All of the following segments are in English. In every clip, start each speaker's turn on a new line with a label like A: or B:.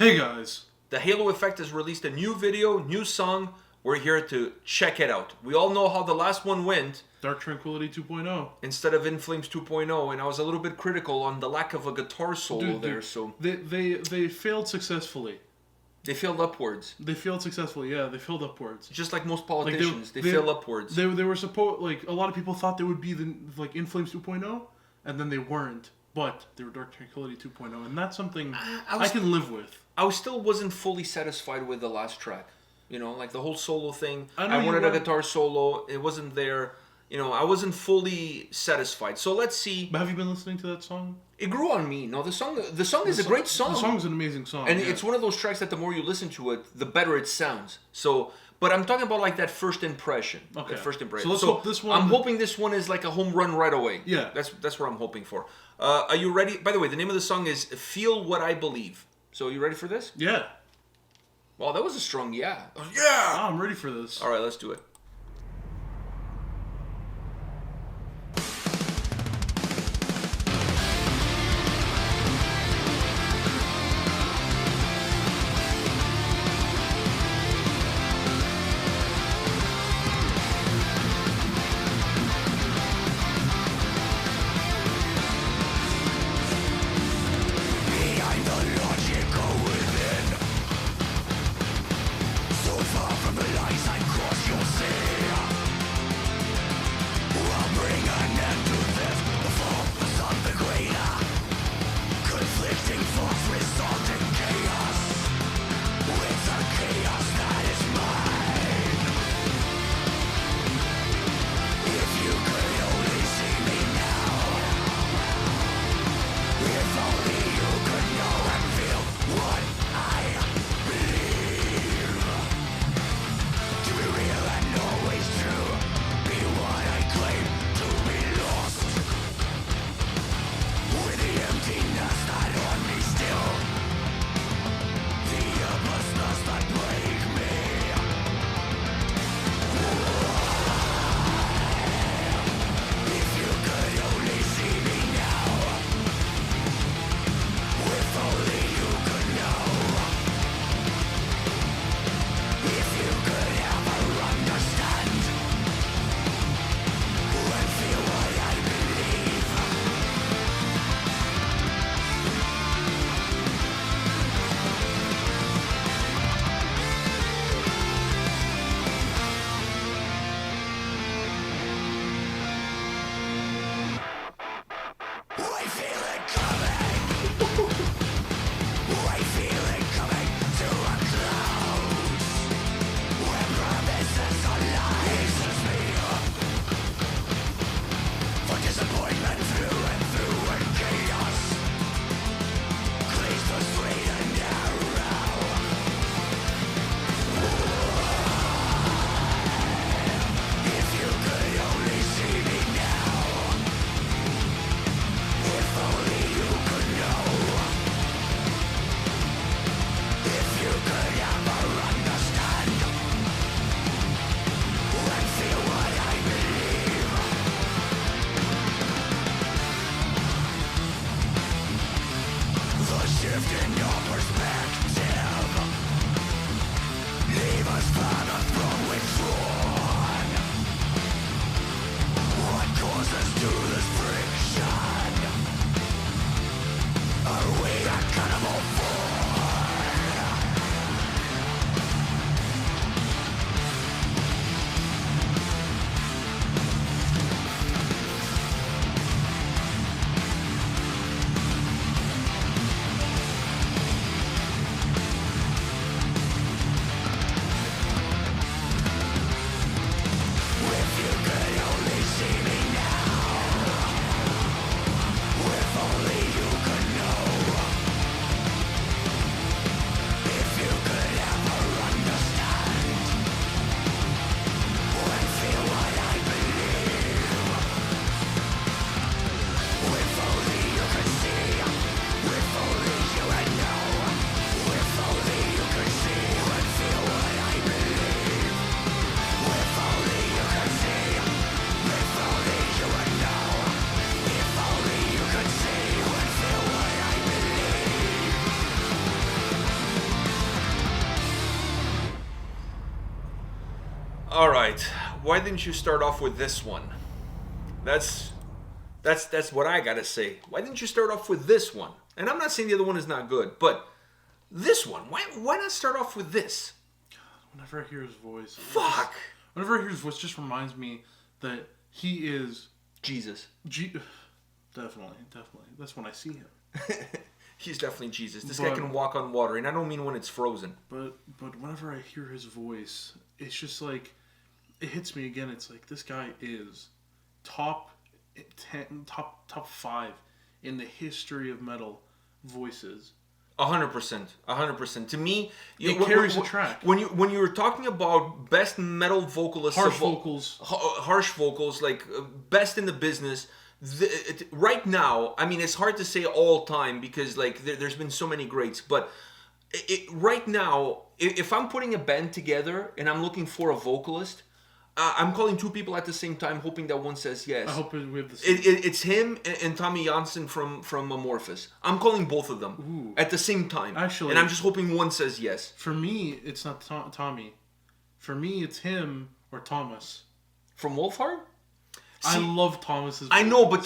A: Hey guys.
B: The Halo Effect has released a new video, new song. We're here to check it out. We all know how the last one went.
A: Dark Tranquility 2.0.
B: Instead of In Flames 2.0, and I was a little bit critical on the lack of a guitar solo there. So
A: they failed successfully.
B: They failed upwards.
A: They failed successfully. Yeah, they failed upwards.
B: Just like most politicians, they fail upwards.
A: They were supposed, like, a lot of people thought they would be like In Flames 2.0, and then they weren't. But they were Dark Tranquility 2.0, and that's something I can live with.
B: I still wasn't fully satisfied with the last track. You know, like the whole solo thing. I wanted a guitar solo. It wasn't there. You know, I wasn't fully satisfied. So let's see.
A: But have you been listening to that song?
B: It grew on me. No, the song is a great song.
A: The song's an amazing song.
B: And it's one of those tracks that the more you listen to it, the better it sounds. So, but I'm talking about like that first impression.
A: Okay.
B: That first impression.
A: So let's hope this one.
B: I'm hoping this one is like a home run right away.
A: Yeah.
B: That's what I'm hoping for. Are you ready? By the way, the name of the song is "Feel What I Believe." So, you ready for this?
A: Yeah.
B: Well, that was a strong yeah.
A: Yeah! I'm ready for this.
B: All right, let's do it.
C: From the lies I cross your sin.
B: why didn't you start off with this one? That's what I gotta say. Why didn't you start off with this one? And I'm not saying the other one is not good, but this one. Why not start off with this?
A: Whenever I hear his voice,
B: fuck.
A: Whenever I hear his voice, it just reminds me that he is
B: Jesus.
A: Definitely. That's when I see him.
B: He's definitely Jesus. This guy can walk on water, and I don't mean when it's frozen.
A: But whenever I hear his voice, it's just like it hits me again. It's like this guy is top 10, top 5 in the history of metal voices.
B: 100%. To me,
A: it carries a track.
B: When you were talking about best metal vocalists, harsh vocals, like best in the business. Right now, I mean, it's hard to say all time because like there's been so many greats, but right now, if I'm putting a band together and I'm looking for a vocalist, I'm calling 2 people at the same time, hoping that one says yes.
A: I hope we have the same.
B: It's him and Tommy Janssen from Amorphous. I'm calling both of them at the same time.
A: Actually,
B: and I'm just hoping one says yes.
A: For me, it's not Tommy. For me, it's him or Thomas.
B: From Wolfhard?
A: I love Thomas's voice.
B: I know, but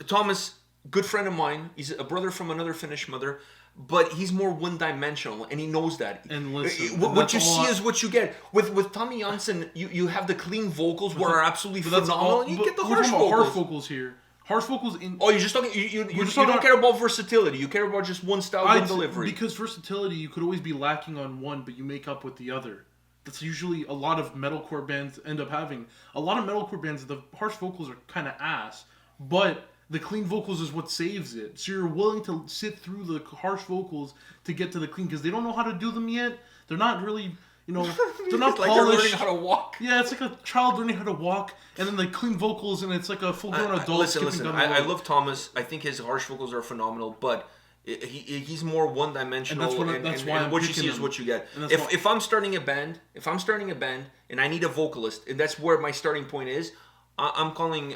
B: Thomas, good friend of mine, he's a brother from another Finnish mother, but he's more one-dimensional, and he knows that.
A: And listen,
B: what you see is what you get. With Tommy Janssen, you have the clean vocals where are absolutely phenomenal, and you get the harsh vocals.
A: Harsh vocals here. Harsh vocals in...
B: Oh, you're just talking... You don't care about versatility. You care about just one style, one delivery.
A: Because versatility, you could always be lacking on one, but you make up with the other. That's usually a lot of metalcore bands end up having. A lot of metalcore bands, the harsh vocals are kind of ass, but the clean vocals is what saves it. So you're willing to sit through the harsh vocals to get to the clean, because they don't know how to do them yet. They're not really, they're not
B: like
A: polished.
B: They're learning how to walk.
A: Yeah, it's like a child learning how to walk, and then the clean vocals, and it's like a full-grown adult
B: listen,
A: down the road.
B: I love Thomas. I think his harsh vocals are phenomenal, but he's more one-dimensional, and what you see is what you get. If I'm starting a band, and I need a vocalist, and that's where my starting point is, I'm calling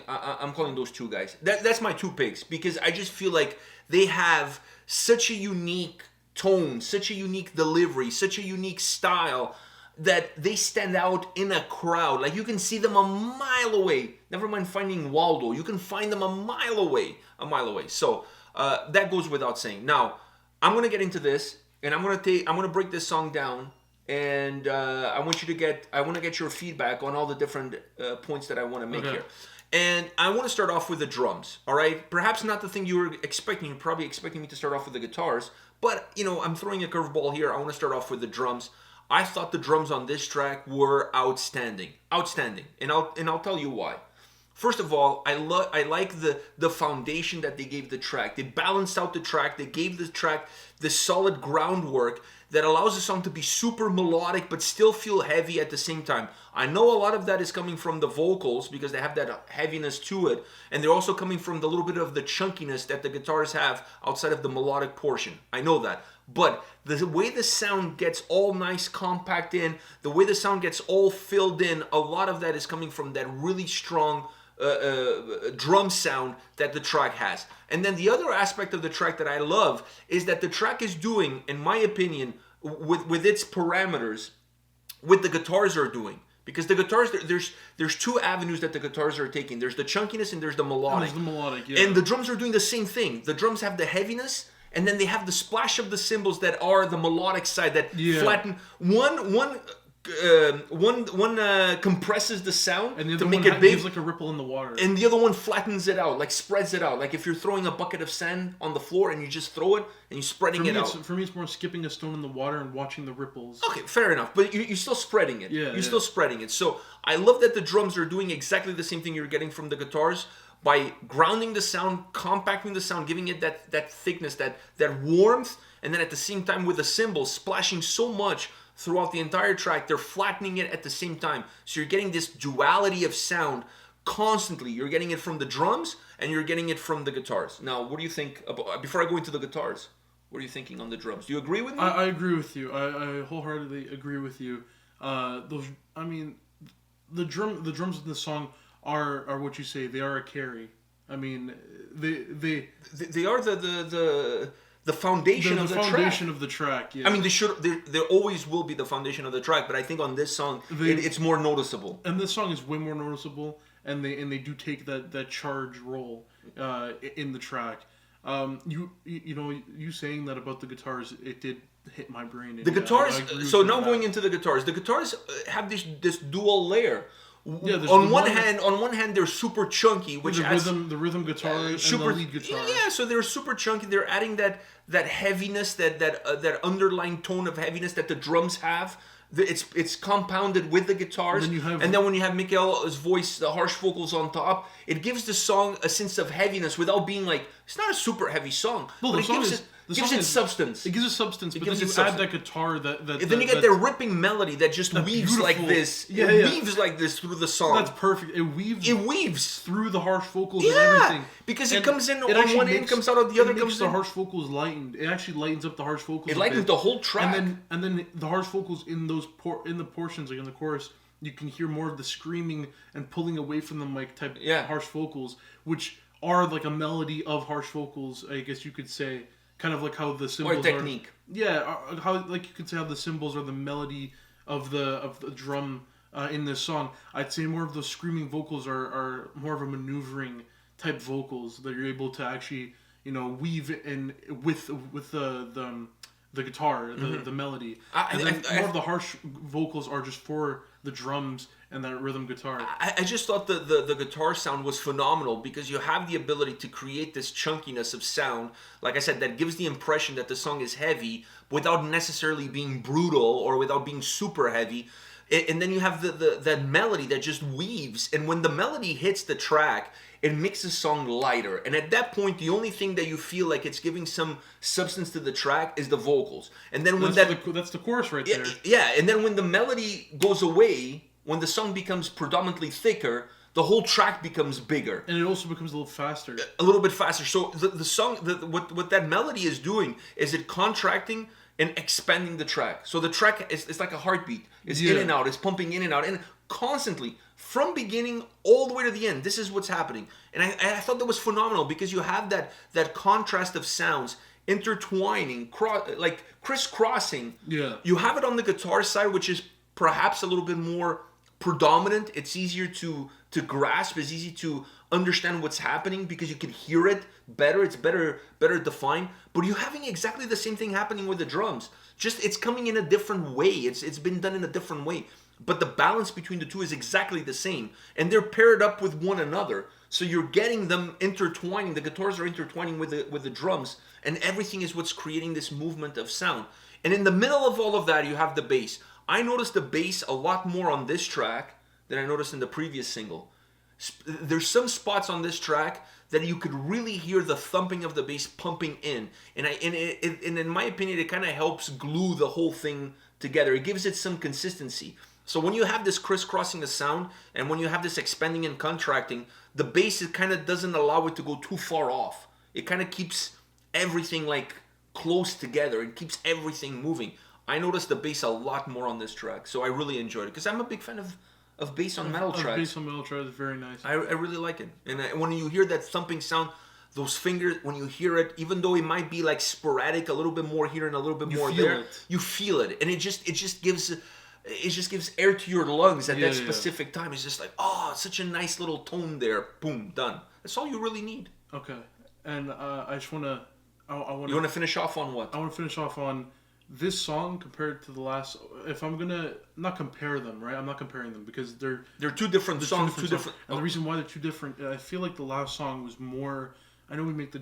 B: those 2 guys. That's my 2 picks, because I just feel like they have such a unique tone, such a unique delivery, such a unique style that they stand out in a crowd. Like you can see them a mile away. Never mind finding Waldo, you can find them a mile away. So. That goes without saying. Now, I'm gonna get into this, and I'm gonna break this song down, and I want to get your feedback on all the different points that I want to make here. And I want to start off with the drums. All right, perhaps not the thing you were expecting. You're probably expecting me to start off with the guitars, but I'm throwing a curveball here. I want to start off with the drums. I thought the drums on this track were outstanding, and I'll tell you why. First of all, I like the foundation that they gave the track. They balanced out the track. They gave the track this solid groundwork that allows the song to be super melodic but still feel heavy at the same time. I know a lot of that is coming from the vocals because they have that heaviness to it, and they're also coming from the little bit of the chunkiness that the guitars have outside of the melodic portion. I know that. But the way the sound gets all nice compact in, the way the sound gets all filled in, a lot of that is coming from that really strong drum sound that the track has. And then the other aspect of the track that I love is that the track is doing, in my opinion, with its parameters, what the guitars are doing. Because the guitars, there's 2 avenues that the guitars are taking. There's the chunkiness and there's the melodic.
A: Yeah.
B: And the drums are doing the same thing. The drums have the heaviness, and then they have the splash of the cymbals that are the melodic side that flatten. One compresses the sound
A: and the
B: to
A: other
B: make
A: one
B: it big,
A: gives like a ripple in the water,
B: and the other one flattens it out, like spreads it out. Like if you're throwing a bucket of sand on the floor and you just throw it and you're spreading it out.
A: For me, it's more skipping a stone in the water and watching the ripples.
B: Okay, fair enough, but you're still spreading it.
A: You're
B: still spreading it. So I love that the drums are doing exactly the same thing you're getting from the guitars by grounding the sound, compacting the sound, giving it that thickness, that warmth, and then at the same time with the cymbals splashing so much throughout the entire track, they're flattening it at the same time. So you're getting this duality of sound constantly. You're getting it from the drums and you're getting it from the guitars. Now, what do you think about, before I go into the guitars, what are you thinking on the drums? Do you agree with me?
A: I agree with you. I wholeheartedly agree with you. The drums in the song are what you say. They are a carry. I mean, they
B: are the foundation of the track.
A: The foundation of the track, yeah.
B: I mean, there always will be the foundation of the track, but I think on this song, it's more noticeable.
A: And this song is way more noticeable, and they do take that charge role in the track. You saying that about the guitars, it did hit my brain.
B: The guitars. So now going into the guitars have this dual layer. Yeah, on one hand, they're super chunky, which
A: the rhythm guitar and the lead guitar.
B: Yeah, so they're super chunky. They're adding that heaviness, that underlying tone of heaviness that the drums have. It's compounded with the guitars, and then when you have Mikael's voice, the harsh vocals on top, it gives the song a sense of heaviness without being like, it's not a super heavy song, but it gives it substance.
A: It gives it substance, but then you add that guitar
B: then you get the ripping melody that just weaves like this. Yeah, weaves like this through the song.
A: That's perfect. It weaves through the harsh vocals and everything.
B: Because it comes in on one end, comes out of the other.
A: It makes the harsh vocals lightened. It actually lightens up the harsh vocals.
B: It lightens the whole track.
A: And then the harsh vocals in those in the portions, like in the chorus, you can hear more of the screaming and pulling away from the mic type harsh vocals, which are like a melody of harsh vocals, I guess you could say. Kind of like how the cymbals
B: or technique.
A: How like you could say how the cymbals are the melody of the drum in this song. I'd say more of those screaming vocals are more of a maneuvering type vocals that you're able to actually weave in with the guitar, the melody. More of the harsh vocals are just for the drums and that rhythm guitar.
B: I just thought the guitar sound was phenomenal because you have the ability to create this chunkiness of sound, like I said, that gives the impression that the song is heavy without necessarily being brutal or without being super heavy. And then you have that melody that just weaves, and when the melody hits the track, it makes the song lighter. And at that point, the only thing that you feel like it's giving some substance to the track is the vocals. And then when
A: that's the chorus right there.
B: Yeah, and then when the melody goes away, when the song becomes predominantly thicker, the whole track becomes bigger.
A: And it also becomes a little faster.
B: A little bit faster. So the song, what that melody is doing is it contracting and expanding the track. So the track is like a heartbeat. It's in and out. It's pumping in and out. And constantly, from beginning all the way to the end, this is what's happening. And I thought that was phenomenal because you have that contrast of sounds intertwining, like crisscrossing.
A: Yeah.
B: You have it on the guitar side, which is perhaps a little bit more predominant. It's easier to grasp. It's easy to understand what's happening because you can hear it better. It's better defined. But you're having exactly the same thing happening with the drums. Just it's coming in a different way. It's been done in a different way. But the balance between the two is exactly the same. And they're paired up with one another. So you're getting them intertwining. The guitars are intertwining with the drums. And everything is what's creating this movement of sound. And in the middle of all of that, you have the bass. I noticed the bass a lot more on this track than I noticed in the previous single. There's some spots on this track that you could really hear the thumping of the bass pumping in. And in my opinion, it kind of helps glue the whole thing together. It gives it some consistency. So when you have this crisscrossing of sound and when you have this expanding and contracting, the bass kind of doesn't allow it to go too far off. It kind of keeps everything like close together. It keeps everything moving. I noticed the bass a lot more on this track, so I really enjoyed it because I'm a big fan of bass on metal tracks.
A: Bass on metal tracks is very nice.
B: I really like it, and when you hear that thumping sound, those fingers, when you hear it, even though it might be like sporadic, a little bit more here and a little bit more there, you feel it, and it just gives air to your lungs at that specific time. It's just like, oh, such a nice little tone there. Boom, done. That's all you really need.
A: Okay, and I just want to.
B: You want to finish off on what?
A: I want to finish off on this song compared to the last. If I'm gonna not compare them, right? I'm not comparing them because they're
B: two different songs. Two different.
A: And the reason why they're two different, I feel like the last song was more. I know we make the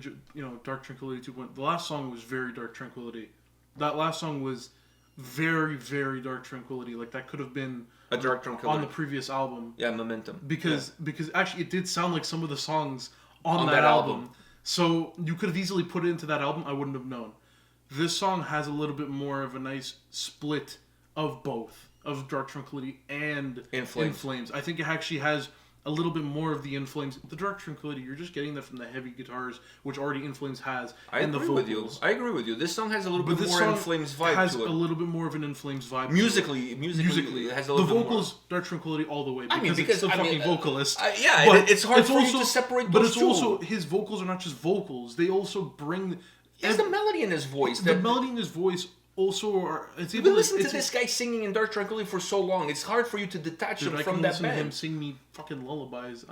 A: Dark Tranquility 2.0. The last song was very Dark Tranquility. That last song was very, very Dark Tranquility. Like that could have been
B: a Dark Tranquility
A: on the previous album.
B: Yeah, Momentum.
A: Because actually it did sound like some of the songs on that album. So you could have easily put it into that album. I wouldn't have known. This song has a little bit more of a nice split of both, of Dark Tranquility and In Flames. I think it actually has a little bit more of the In Flames. The Dark Tranquility, you're just getting that from the heavy guitars, which already In Flames has, and the vocals.
B: I agree with you. This song has a little bit more In Flames vibe
A: has
B: to it.
A: A little bit more of an In Flames vibe.
B: Musically, it has a little bit more.
A: The vocals, Dark Tranquility all the way. Because it's the fucking vocalist.
B: It's hard for you to separate those two.
A: But it's also, his vocals are not just vocals. They also bring...
B: He has the melody in his voice.
A: The melody in his voice also
B: you've been listening to this guy singing in Dark Tranquillity for so long. It's hard for you to detach him from that band. I can listen to
A: him sing me fucking lullabies.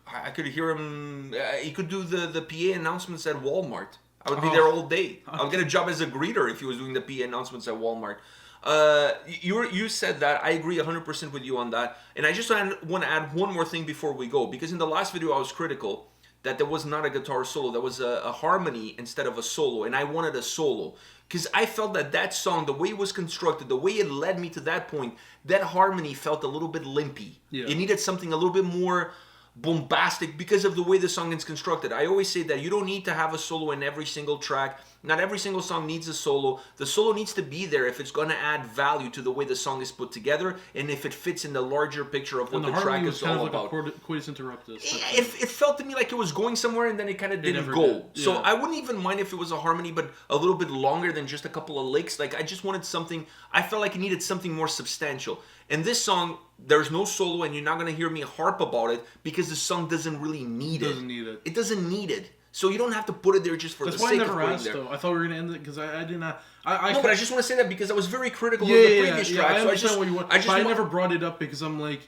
B: I could hear him. He could do the PA announcements at Walmart. I would be there all day. I would get a job as a greeter if he was doing the PA announcements at Walmart. You said that. I agree 100% with you on that. And I just want to add one more thing before we go. Because in the last video I was critical that there was not a guitar solo. There was a harmony instead of a solo. And I wanted a solo. Because I felt that song, the way it was constructed, the way it led me to that point, that harmony felt a little bit limpy. Yeah. It needed something a little bit more bombastic because of the way the song is constructed. I always say that you don't need to have a solo in every single track. Not every single song needs a solo. The solo needs to be there if it's going to add value to the way the song is put together and if it fits in the larger picture of what the track is all about.
A: Coitus Interruptus.
B: It felt to me like it was going somewhere and then it kind of didn't go. Yeah. So I wouldn't even mind if it was a harmony, but a little bit longer than just a couple of licks. Like I just wanted something. I felt like it needed something more substantial. And this song, there's no solo, and you're not going to hear me harp about it because the song doesn't really need it. It doesn't need it. So you don't have to put it there just for the sake of putting it there. That's why I never asked, though.
A: I thought we were going to end it because I did not...
B: but I just want to say that because I was very critical of the previous track.
A: I understand what you want. I never brought it up because I'm like,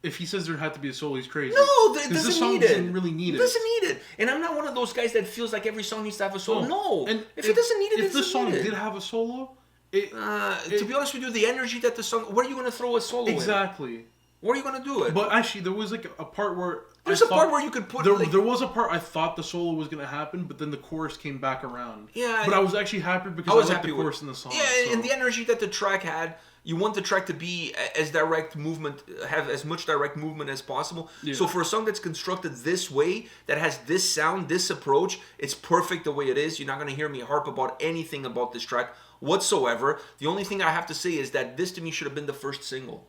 A: if he says there had to be a solo, he's crazy.
B: No, it doesn't need it.
A: Doesn't really need it.
B: It doesn't need it. And I'm not one of those guys that feels like every song needs to have a solo. No. And if it doesn't need it,
A: if the song did have a solo...
B: to be honest with you, the energy that the song... Where are you going to throw a solo in?
A: Exactly.
B: Where are you going to do it?
A: But actually, there was like a part where...
B: There's a part where you could put...
A: There was a part I thought the solo was going to happen, but then the chorus came back around. Yeah. But I was actually happy because I liked the chorus in the song.
B: Yeah, and the energy that the track had... You want the track to be as direct movement, have as much direct movement as possible. Yeah. So for a song that's constructed this way, that has this sound, this approach, it's perfect the way it is. You're not going to hear me harp about anything about this track whatsoever. The only thing I have to say is that this to me should have been the first single.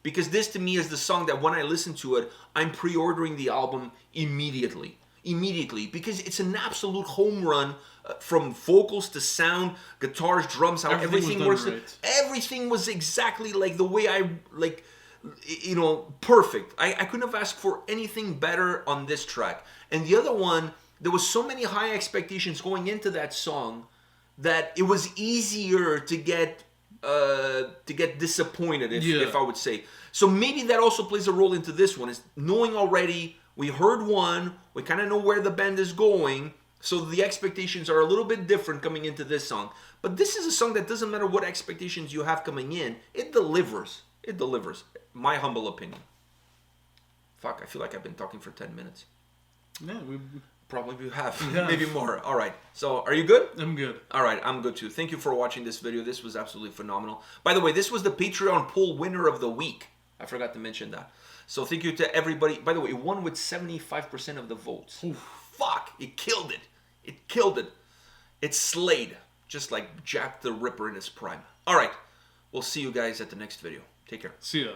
B: Because this to me is the song that when I listen to it, I'm pre-ordering the album immediately. Because it's an absolute home run from vocals to sound, guitars, drums, how everything works. Right. Everything was exactly like the way I like, perfect. I couldn't have asked for anything better on this track. And the other one, there was so many high expectations going into that song that it was easier to get disappointed, if I would say. So maybe that also plays a role into this one, is knowing already. We heard one, we kind of know where the band is going, so the expectations are a little bit different coming into this song. But this is a song that doesn't matter what expectations you have coming in, it delivers. It delivers. My humble opinion. Fuck, I feel like I've been talking for 10 minutes.
A: Yeah, we
B: probably have. Maybe more. All right. So, are you good?
A: I'm good.
B: All right, I'm good too. Thank you for watching this video. This was absolutely phenomenal. By the way, this was the Patreon poll winner of the week. I forgot to mention that. So thank you to everybody. By the way, it won with 75% of the votes. Oof. Fuck, it killed it. It killed it. It slayed, just like Jack the Ripper in his prime. All right, we'll see you guys at the next video. Take care.
A: See ya.